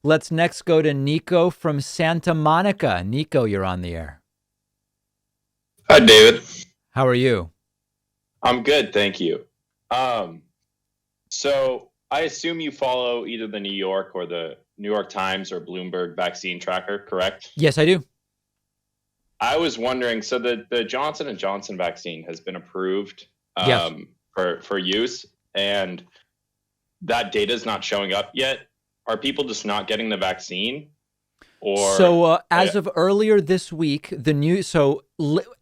Let's next go to Nico from Santa Monica. Nico, you're on the air. Hi, David. How are you? I'm good, thank you. So I assume you follow either the New York or the New York Times or Bloomberg vaccine tracker, correct? Yes, I do. I was wondering, so the Johnson and Johnson vaccine has been approved Yes. for use, and that data is not showing up yet. Are people just not getting the vaccine? Or as of earlier this week,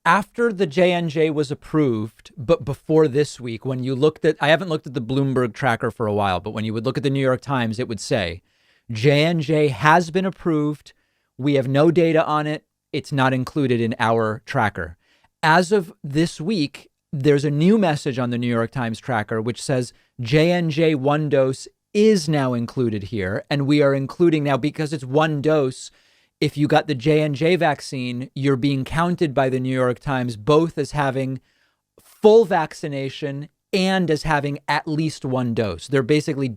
after the J&J was approved, but before this week, when you looked at, I haven't looked at the Bloomberg tracker for a while, but when you would look at the New York Times, it would say J&J has been approved. We have no data on it. It's not included in our tracker. As of this week, there's a new message on the New York Times tracker, which says J&J 1 dose is now included here. And we are including now, because it's 1 dose, if you got the J&J vaccine, you're being counted by the New York Times both as having full vaccination and as having at least 1 dose. They're basically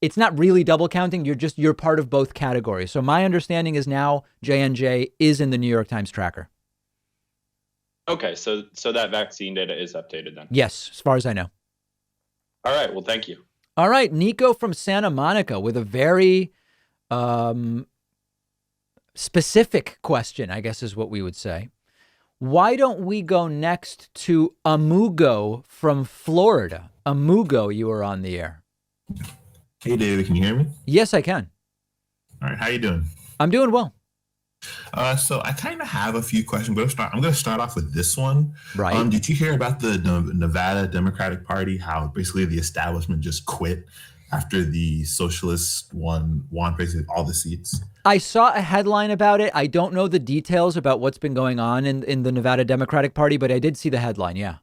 it's not really double counting. You're part of both categories. So my understanding is now J&J is in the New York Times tracker. Okay, so that vaccine data is updated then? Yes, as far as I know. All right, well, thank you. All right, Nico from Santa Monica with a very specific question, I guess is what we would say. Why don't we go next to Amugo from Florida? Amugo, you are on the air. Hey, David, can you hear me? Yes, I can. All right, how you doing? I'm doing well. So I kind of have a few questions, but I'm going to start off with this one. Right. Did you hear about the Nevada Democratic Party, how basically the establishment just quit after the socialists won basically all the seats? I saw a headline about it. I don't know the details about what's been going on in the Nevada Democratic Party, but I did see the headline, yeah.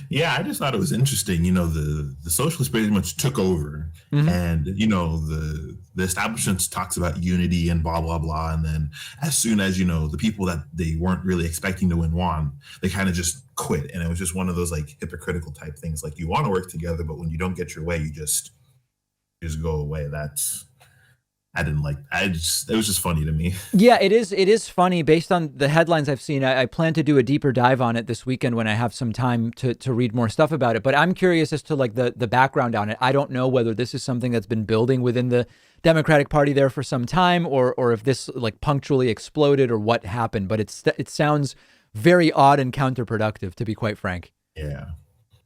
Yeah, I just thought it was interesting. You know, the socialists pretty much took over, and you know the establishment talks about unity and blah blah blah, and then as soon as the people that they weren't really expecting to won, they kind of just quit, and it was just one of those like hypocritical type things. Like you want to work together, but when you don't get your way, you just go away. It was just funny to me. Yeah, it is funny based on the headlines I've seen. I plan to do a deeper dive on it this weekend when I have some time to read more stuff about it. But I'm curious as to like the background on it. I don't know whether this is something that's been building within the Democratic Party there for some time, or if this like punctually exploded or what happened. But it sounds very odd and counterproductive, to be quite frank. Yeah,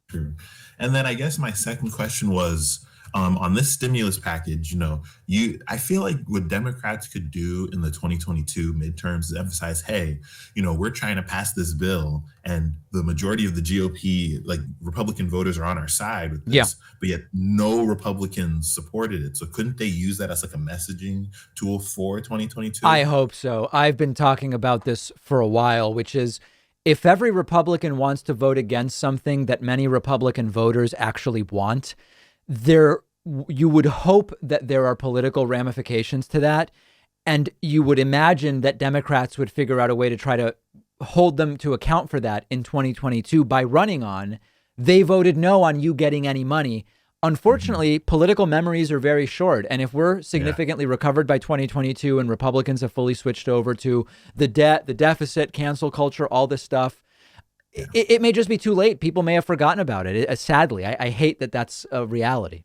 true. And then I guess my second question was, on this stimulus package, I feel like what Democrats could do in the 2022 midterms is emphasize, hey, we're trying to pass this bill and the majority of the GOP, like Republican voters, are on our side with this, but yet no Republicans supported it. So couldn't they use that as like a messaging tool for 2022? I hope so. I've been talking about this for a while, which is if every Republican wants to vote against something that many Republican voters actually want, you would hope that there are political ramifications to that. And you would imagine that Democrats would figure out a way to try to hold them to account for that in 2022 by running on, they voted no on you getting any money. Unfortunately, political memories are very short. And if we're significantly recovered by 2022 and Republicans have fully switched over to the debt, the deficit, cancel culture, all this stuff, it may just be too late. People may have forgotten about it. Sadly, I hate that that's a reality.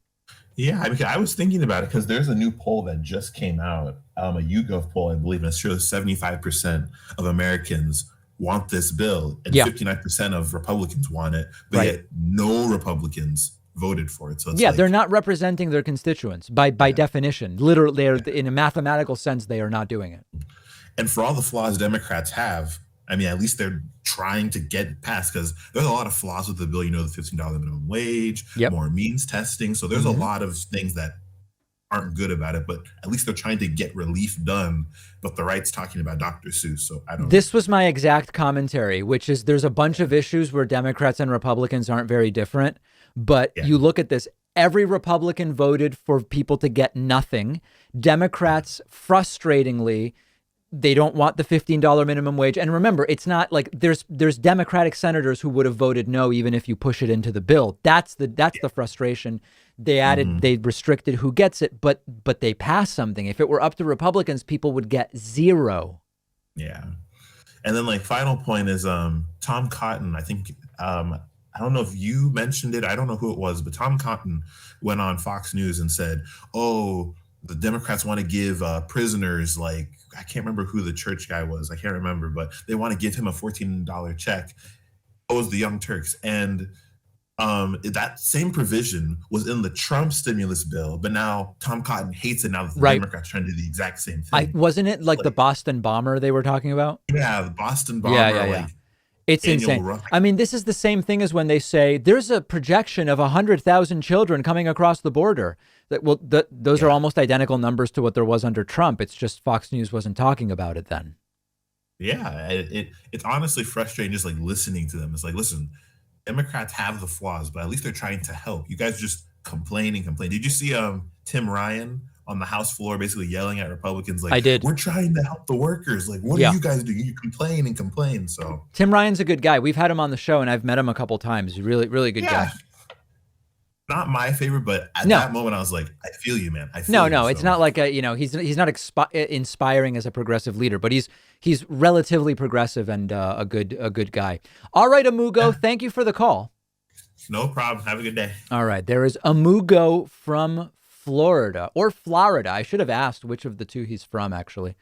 Yeah, I mean, I was thinking about it because there's a new poll that just came out, a YouGov poll, I believe, and it shows 75% of Americans want this bill and 59% of Republicans want it, but yet no Republicans voted for it. So it's they're not representing their constituents by definition. Literally, in a mathematical sense, they are not doing it. And for all the flaws Democrats have, I mean, at least they're trying to get it passed, because there's a lot of flaws with the bill. The $15 minimum wage, more means testing. So there's a lot of things that aren't good about it, but at least they're trying to get relief done. But the right's talking about Dr. Seuss. So I don't know. This was my exact commentary, which is there's a bunch of issues where Democrats and Republicans aren't very different. But you look at this, every Republican voted for people to get nothing. Democrats, frustratingly, They don't want the $15 minimum wage. And remember, it's not like there's Democratic senators who would have voted no, even if you push it into the bill. That's the frustration. They added, they restricted who gets it, but they passed something. If it were up to Republicans, people would get zero. Yeah. And then like final point is Tom Cotton. I think I don't know if you mentioned it. I don't know who it was, but Tom Cotton went on Fox News and said, "Oh, the Democrats want to give prisoners, like, I can't remember who the church guy was. I can't remember, but they want to give him a $14 check. It was the Young Turks." And that same provision was in the Trump stimulus bill, but now Tom Cotton hates it now that the Democrats trying to do the exact same thing. Wasn't it like the Boston bomber they were talking about? Yeah, the Boston bomber. Yeah. It's insane. I mean, this is the same thing as when they say there's a projection of 100,000 children coming across the border. Those are almost identical numbers to what there was under Trump. It's just Fox News wasn't talking about it then. Yeah, it's honestly frustrating just like listening to them. It's like, listen, Democrats have the flaws, but at least they're trying to help. You guys just complain and complain. Did you see Tim Ryan on the House floor basically yelling at Republicans like, I did. We're trying to help the workers. Like, what are you guys doing? You complain and complain. So Tim Ryan's a good guy. We've had him on the show and I've met him a couple times. He's a really, really good guy. Not my favorite, but at that moment I was like, I feel you, man. I feel you. No, it's not like he's not inspiring as a progressive leader, but he's relatively progressive and a good guy. All right, Amugo, thank you for the call. No problem. Have a good day. All right, there is Amugo from Florida. I should have asked which of the two he's from, actually.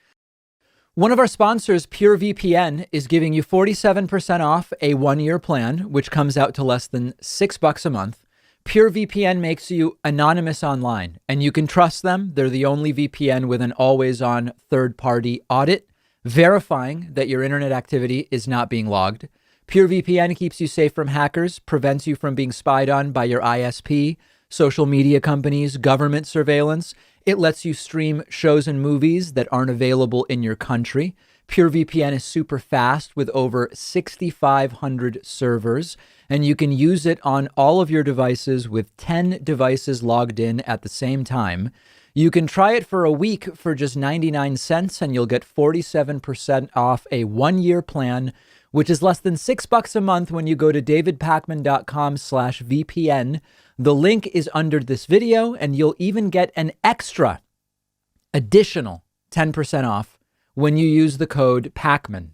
One of our sponsors, PureVPN, is giving you 47% off a 1-year plan, which comes out to less than $6 a month. PureVPN makes you anonymous online, and you can trust them. They're the only VPN with an always-on third-party audit, verifying that your internet activity is not being logged. PureVPN keeps you safe from hackers, prevents you from being spied on by your ISP, social media companies, government surveillance. It lets you stream shows and movies that aren't available in your country. PureVPN is super fast with over 6,500 servers, and you can use it on all of your devices with 10 devices logged in at the same time. You can try it for a week for just 99 cents, and you'll get 47% off a 1-year plan, which is less than $6 a month when you go to davidpakman.com/VPN. The link is under this video, and you'll even get an additional 10% off when you use the code Pakman.